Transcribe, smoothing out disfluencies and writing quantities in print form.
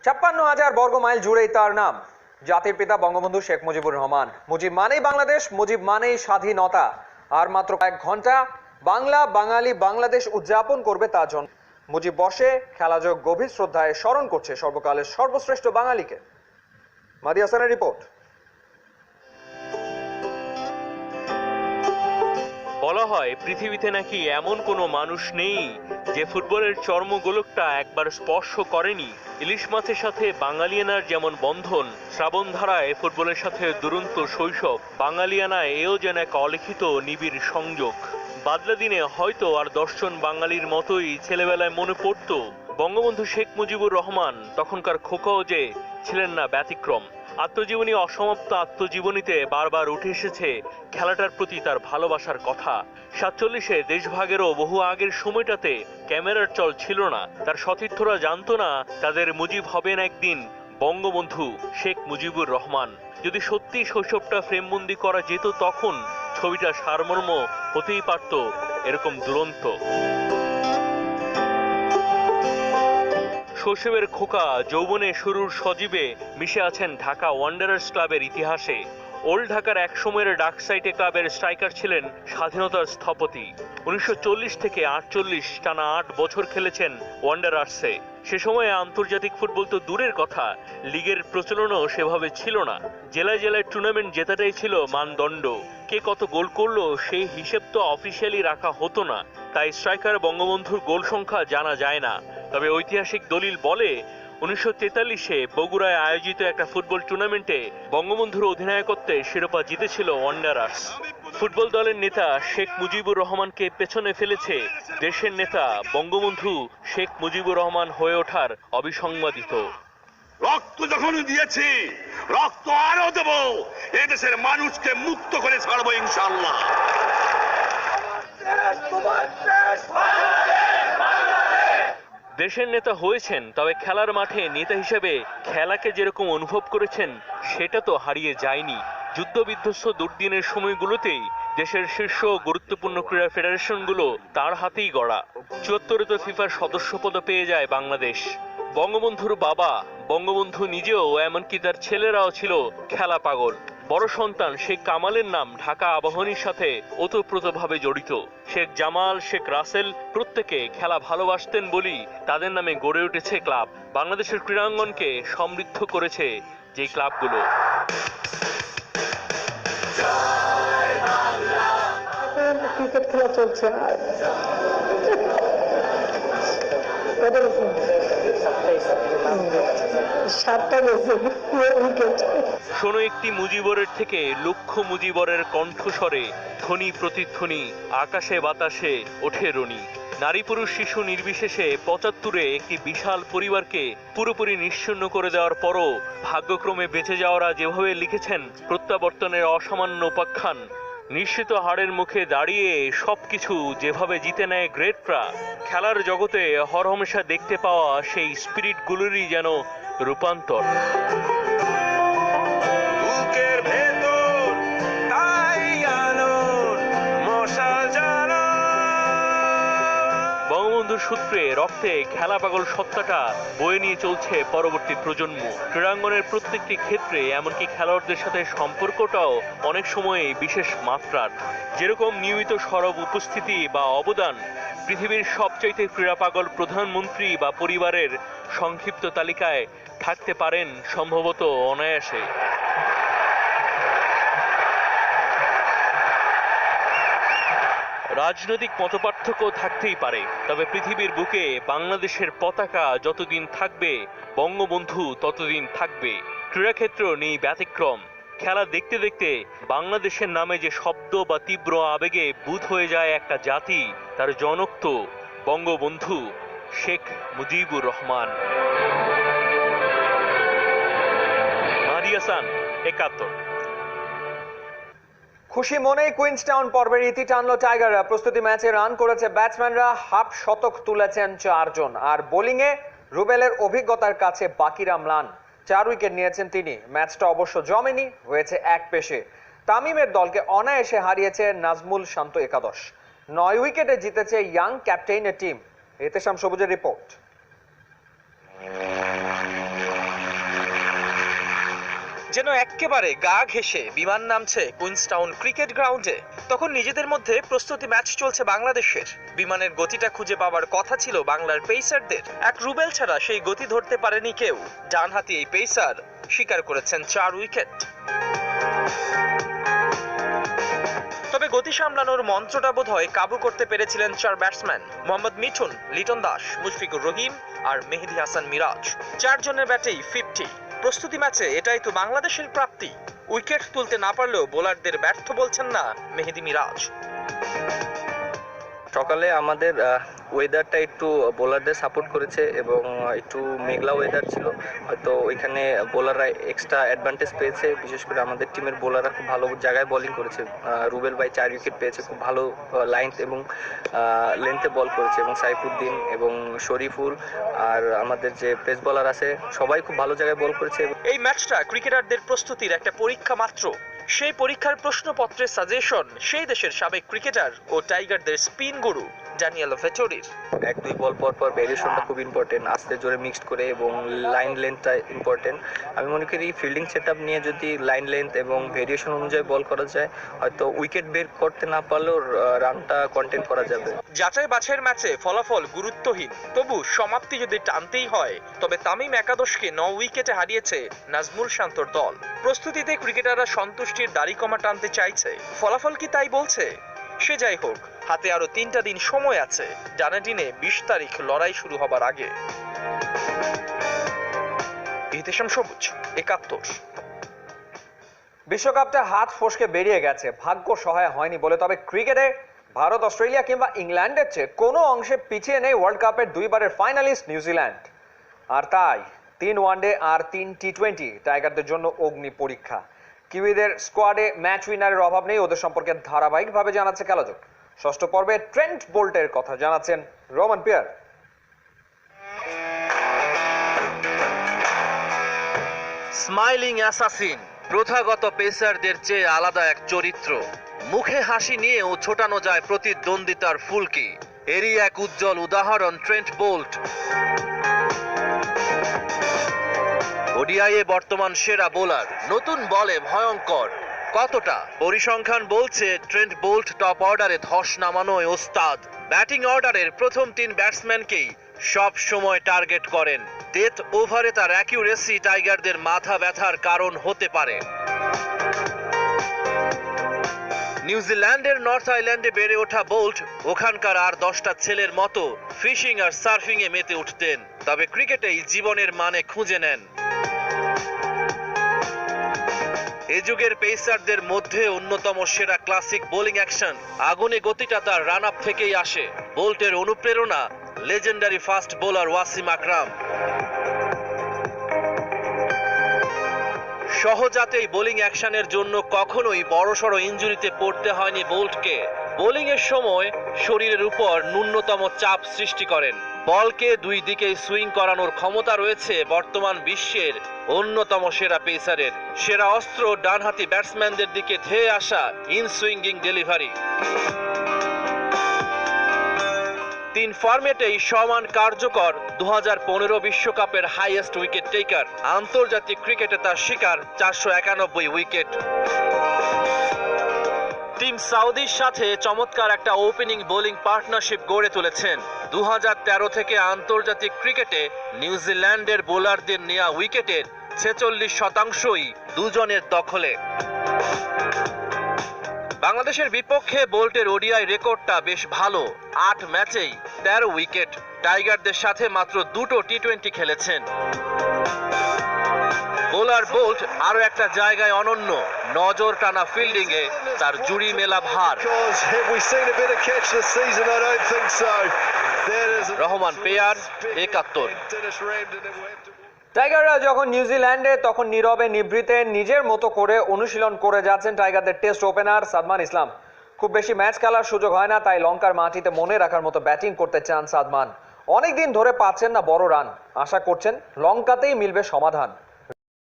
৫৬,০০০ বর্গ মাইল জুড়েই তার নাম। জাতির পিতা বঙ্গবন্ধু শেখ মুজিবুর রহমান। মুজিব মানেই বাংলাদেশ, মুজিব মানেই স্বাধীনতা। আর মাত্র কয়েক ঘন্টা বাংলা বাঙালি বাংলাদেশ উদযাপন করবে তার জন্য। মুজিব বর্ষে খেলাযোগ গভীর শ্রদ্ধায় স্মরণ করছে সর্বকালের সর্বশ্রেষ্ঠ বাঙালিকে। মাদি হাসানের রিপোর্ট। বলা হয় পৃথিবীতে নাকি এমন কোনো মানুষ নেই যে ফুটবলের চর্মগোলকটা একবার স্পর্শ করেনি। ইলিশ মাছের সাথে বাঙালিয়ানার যেমন বন্ধন, শ্রাবণধারায় ফুটবলের সাথে দুরন্ত শৈশব, বাঙালিয়ানায় এও যেন এক অলিখিত নিবিড় সংযোগ। বাদলা দিনে হয়তো আর ১০ জন বাঙালির মতোই ছেলেবেলায় মনে পড়ত বঙ্গবন্ধু শেখ মুজিবুর রহমান তখনকার খোকাও যে ছিলেন না ব্যতিক্রম। আত্মজীবনী অসমাপ্ত আত্মজীবনীতে বারবার উঠে এসেছে খেলাটার প্রতি তার ভালোবাসার কথা। ৪৭-এ দেশভাগেরও বহু আগের সময়টাতে ক্যামেরার চল ছিল না। তার সতীর্থরা জানতো না তাদের মুজিব হবেন একদিন বঙ্গবন্ধু শেখ মুজিবুর রহমান। যদি সত্যি শৈশবটা ফ্রেমবন্দি করা যেত তখন ছবিটা সারমর্ম হতেই পারত এরকম দুরন্ত। শৈশবের খোকা যৌবনে শুরুর সজীবে মিশে আছেন ঢাকা ওয়ান্ডারার্স ক্লাবের ইতিহাসে। ওল্ড ঢাকার এক সময়ের ডাকসাইটে ক্লাবের স্ট্রাইকার ছিলেন স্বাধীনতার স্থপতি। ১৯৪০ থেকে ৪৮ টানা ৮ বছর খেলেছেন ওয়ান্ডারার্সে। সে সময়ে আন্তর্জাতিক ফুটবল তো দূরের কথা, লিগের প্রচলনও সেভাবে ছিল না। জেলায় জেলায় টুর্নামেন্ট জেতাটাই ছিল মানদণ্ড। কে কত গোল করলো সেই হিসেব তো অফিসিয়ালি রাখা হতো না, তাই স্ট্রাইকার বঙ্গবন্ধুর গোল সংখ্যা জানা যায় না। তবে ঐতিহাসিক দলিল বলে ১৯৪৩-এ বগুড়ায় আয়োজিত একটা ফুটবল টুর্নামেন্টে বঙ্গবন্ধুর অধিনায়কত্বে শিরোপা জিতেছিল ওয়ান্ডারার্স। ফুটবল দলের নেতা শেখ মুজিবুর রহমানকে পেছনে ফেলেছে দেশের নেতা বঙ্গবন্ধু শেখ মুজিবুর রহমান হয়ে ওঠার অবিসংবাদিত। রক্ত যখন দিয়েছি, রক্ত আরো দেব, এদেশের মানুষকে মুক্ত করে ছাড়বো ইনশাআল্লাহ। দেশের নেতা হয়েছেন, তবে খেলার মাঠে নেতা হিসেবে খেলাকে যেরকম অনুভব করেছেন সেটা তো হারিয়ে যায়নি। যুদ্ধ বিধ্বস্ত দুর্দিনের সময়গুলোতেই দেশের শীর্ষ গুরুত্বপূর্ণ ক্রীড়া ফেডারেশনগুলো তার হাতেই গড়া। ৭৪-এ তো ফিফার সদস্যপদ পেয়ে যায় বাংলাদেশ। বঙ্গবন্ধুর বাবা, বঙ্গবন্ধু নিজেও, এমনকি তার ছেলেরাও ছিল খেলা পাগল। বড় সন্তান শেখ কামালের নাম ঢাকা আবাহনীর সাথে ওতপ্রোতভাবে জড়িত। শেখ জামাল, শেখ রাসেল প্রত্যেকে খেলা ভালোবাসতেন বলেই তাদের নামে গড়ে উঠেছে ক্লাব। বাংলাদেশের ক্রীড়াঙ্গনকে সমৃদ্ধ করেছে যে ক্লাবগুলো। ক্রিকেট খেলা চলছে, শোনো একটি মুজিবরের থেকে লক্ষ মুজিবরের কণ্ঠস্বরে ধ্বনি প্রতিধ্বনি আকাশে বাতাসে ওঠে রনি। নারী পুরুষ শিশু নির্বিশেষে ৭৫-এ একটি বিশাল পরিবারকে পুরোপুরি নিশ্চিহ্ন করে দেওয়ার পরও ভাগ্যক্রমে বেঁচে যাওয়ারা যেভাবে লিখেছেন প্রত্যাবর্তনের অসামান্য উপাখ্যান, নিশ্চিত হাড়ের মুখে দাঁড়িয়ে সবকিছু যেভাবে জিতে নেয় গ্রেটরা, খেলার জগতে হরহমেশা দেখতে পাওয়া সেই স্পিরিটগুলোরই যেন রূপান্তর। বঙ্গবন্ধুর সূত্রে রক্তে খেলা পাগল সত্তাটা বয়ে নিয়ে চলছে পরবর্তী প্রজন্ম। ক্রীড়াঙ্গনের প্রত্যেকটি ক্ষেত্রে, এমনকি খেলোয়াড়দের সাথে সম্পর্কটাও অনেক সময় বিশেষ মাত্রার। যেরকম নিয়মিত সরব উপস্থিতি বা অবদান, পৃথিবীর সবচাইতে ক্রীড়া পাগল প্রধানমন্ত্রী বা পরিবারের সংক্ষিপ্ত তালিকায় থাকতে পারেন সম্ভবত অনায়াসে। রাজনৈতিক মতপার্থক্য থাকতেই পারে, তবে পৃথিবীর বুকে বাংলাদেশের পতাকা যতদিন থাকবে বঙ্গবন্ধু ততদিন থাকবে। ক্রীড়াক্ষেত্র নেই ব্যতিক্রম। খেলা দেখতে দেখতে বাংলাদেশের নামে যে শব্দ বা তীব্র আবেগে বুঁদ হয়ে যায় একটা জাতি, তার জনক তো বঙ্গবন্ধু শেখ মুজিবুর রহমান। মাহদী হাসান, ৭১। খুশি মনেই কুইন্সটাউন পর্বের ইতি টানলো টাইগাররা। প্রস্তুতি ম্যাচে রান করেছে ব্যাটসম্যানরা, হাফ শতক তুলেছেন ৪ জন। আর বোলিংয়ে রুবেলের অভিজ্ঞতার কাছে বাকিরা ম্লান। ৪ উইকেট নিয়েছেন তিনি। ম্যাচটা অবশ্য জমেনি, হয়েছে এক পেশে। তামিমের দলকে অনায়াসে হারিয়েছে নাজমুল শান্ত একাদশ। ৯ উইকেটে জিতেছে ইয়াং ক্যাপ্টেইনের টিম। এতেশাম সবুজের রিপোর্ট। যেন এক্কেবারে গা ঘেঁষে বিমান নামছে কুইন্সটাউন ক্রিকেট গ্রাউন্ডে। তখন নিজেদের মধ্যে প্রস্তুতি ম্যাচ চলছে বাংলাদেশের। বিমানের গতিটা খুঁজে পাওয়ার কথা ছিল বাংলার পেসারদের। এক রুবেল ছাড়া সেই গতি ধরতে পারেনি কেউ। ডানহাতি এই পেসার শিকার করেছেন 4 উইকেট। তবে গতি সামলানোর মন্ত্রটা বোধহয় কাবু করতে পেরেছিলেন 4 ব্যাটসম্যান মোহাম্মদ মিঠুন, লিটন দাস, মুশফিকুর রহিম আর মেহেদী হাসান মিরাজ। 4 জনের ব্যাটেই 50। প্রস্তুতি ম্যাচে এটাই তো বাংলাদেশের প্রাপ্তি। উইকেট তুলতে না পারলেও বোলারদের ব্যর্থ বলছেন না মেহেদী মিরাজ। সকালে আমাদের ওয়েদারটা একটু বোলারদের সাপোর্ট করেছে এবং একটু মেঘলা ওয়েদার ছিল, হয়তো ওইখানে বোলাররা এক্সট্রা অ্যাডভান্টেজ পেয়েছে। বিশেষ করে আমাদের টিমের বোলাররা খুব ভালো জায়গায় বোলিং করেছে। রুবেল ভাই 4 উইকেট পেয়েছে, খুব ভালো লাইন এবং লেন্থে বল করেছে, এবং সাইফুদ্দিন এবং শরীফুল আর আমাদের যে পেস বোলার আছে সবাই খুব ভালো জায়গায় বল করেছে। এই ম্যাচটা ক্রিকেটারদের প্রস্তুতির একটা পরীক্ষা মাত্র। সেই পরীক্ষার প্রশ্নপত্রের সাজেশন সেই দেশের সাবেক ক্রিকেটার ও টাইগারদের স্পিন গুরু ড্যানিয়েল ভেটরির। 1-2 বল পর পর ভেরিয়েশনটা খুব ইম্পর্টেন্ট, আস্তে জোরে মিক্সড করে, এবং লাইন লেন্থটা ইম্পর্টেন্ট। আমি মনে করি ফিল্ডিং সেটআপ নিয়ে যদি লাইন লেন্থ এবং ভেরিয়েশন অনুযায়ী বল করা যায়, হয়তো উইকেট বের করতে না পারলেও রানটা কন্টেন্ট করা যাবে। যাচাই বাছাইয়ের ম্যাচে ফলাফল গুরুত্বহীন, তবু সমাপ্তি যদি টানতেই হয় তবে তামিম একাদশকে 9 উইকেটে হারিয়েছে নাজমুল শান্তর দল। প্রস্তুতিতে ক্রিকেটাররা সন্তুষ্টির দাড়ি কমা টানতে চাইছে, ফলাফল কি তাই বলছে? সে যাই হোক, হাতে আরো 3টা দিন সময় আছে ডানাডিনে 20 তারিখ লড়াই শুরু হবার আগে। ইহতেশাম সবুজ, 71। বিশ্বকাপটা হাত ফসকে বেরিয়ে গেছে, ভাগ্য সহায় হয়নি বলে। তবে ক্রিকেটে ভারত, অস্ট্রেলিয়া কিংবা ইংল্যান্ডের চেয়ে কোনো অংশে পিছিয়ে নেই ওয়ার্ল্ড কাপের 2 বারের ফাইনালিস্ট নিউজিল্যান্ড। আর তাই 3 ওয়ানডে আর 3 টি20 টাইগারদের জন্য অগ্নি পরীক্ষা। কিউইদের স্কোয়াডে ম্যাচ উইনারের অভাব নেই, ওদের সম্পর্কে ধারাবাহিকভাবে জানাচ্ছে খেলাযোগ। ষষ্ঠ পর্বে ট্রেন্ট বোল্টের কথা জানাচ্ছেন রোমান পিয়ার। স্মাইলিং অ্যাসাসিন, প্রথাগত পেসারদের চেয়ে আলাদা এক চরিত্র। মুখে হাসি নিয়েও ছোটানো যায় প্রতিদ্বন্দ্বিতার ফুলকি। এরই এক উজ্জ্বল উদাহরণ ট্রেন্ট বোল্ট। ওডিআইয়ে বর্তমান সেরা বোলার, নতুন বলে ভয়ঙ্কর। কতটা? পরিসংখ্যান বলছে ট্রেন্ট বোল্ট টপ অর্ডারে ধস নামানোয় ওস্তাদ। ব্যাটিং অর্ডারের প্রথম 3 ব্যাটসম্যানকেই সব সময় টার্গেট করেন। ডেথ ওভারে তার অ্যাকিউরেসি টাইগারদের মাথা ব্যথার কারণ হতে পারে। নিউজিল্যান্ডের নর্থ আইল্যান্ডে বেড়ে ওঠা বোল্ট ওখানকার আর 10টা ছেলের মতো ফিশিং আর সার্ফিং এ মেতে উঠতেন, তবে ক্রিকেটেই জীবনের মানে খুঁজে নেন। এ যুগের পেসারদের মধ্যে অন্যতম সেরা ক্লাসিক বোলিং অ্যাকশন, আগুনে গতিটা তার রান আপ থেকেই আসে। বোল্টের অনুপ্রেরণা লেজেন্ডারি ফাস্ট বোলার ওয়াসিম আকরাম। সহজাতেই বোলিং অ্যাকশনের জন্য কখনোই বড়সড় ইনজুরিতে পড়তে হয়নি বোল্টকে। বোলিং এর সময় শরীরের উপর ন্যূনতম চাপ সৃষ্টি করেন। বলকে 2 দিকেই সুইং করানোর ক্ষমতা রয়েছে বর্তমান বিশ্বের অন্যতম সেরা পেসারের। সেরা অস্ত্র ডানহাতি ব্যাটসম্যানদের দিকে ধেয়ে আসা ইন সুইঙ্গিং ডেলিভারি। 3 ফরম্যাটেই সমান কার্যকর 2015 বিশ্বকাপের হাইয়েস্ট উইকেট টেকার। আন্তর্জাতিক ক্রিকেটে তার শিকার 491 উইকেট। টিম সাউদির সাথে চমৎকার একটা ওপেনিং বোলিং পার্টনারশিপ গড়ে তুলেছেন। 2013 থেকে আন্তর্জাতিক ক্রিকেটে নিউজিল্যান্ডের বোলারদের নেয়া উইকেটের 46%ই দুজনের দখলে। বাংলাদেশের বিপক্ষে বোল্টের ওডিআই রেকর্ডটা বেশ ভালো, 8 ম্যাচেই 13 উইকেট। টাইগারদের সাথে মাত্র 2টো টি20 খেলেছেন। বোলার বোল্ট আরো একটা জায়গায় অনন্য, নজর টানা ফিল্ডিং এ তার জুড়ি মেলা ভার। রহমান পেয়ার, 71। টাইগাররা যখন নিউজিল্যান্ডে, তখন নীরবে নিভৃতে নিজের মতো করে অনুশীলন করে যাচ্ছেন টাইগারদের টেস্ট ওপেনার সাদমান ইসলাম। খুব বেশি ম্যাচ খেলার সুযোগ হয় না, তাই লঙ্কার মাটিতে মনে রাখার মতো ব্যাটিং করতে চান সাদমান। অনেকদিন ধরে পাচ্ছেন না বড় রান, আশা করছেন লঙ্কাতেই মিলবে সমাধান।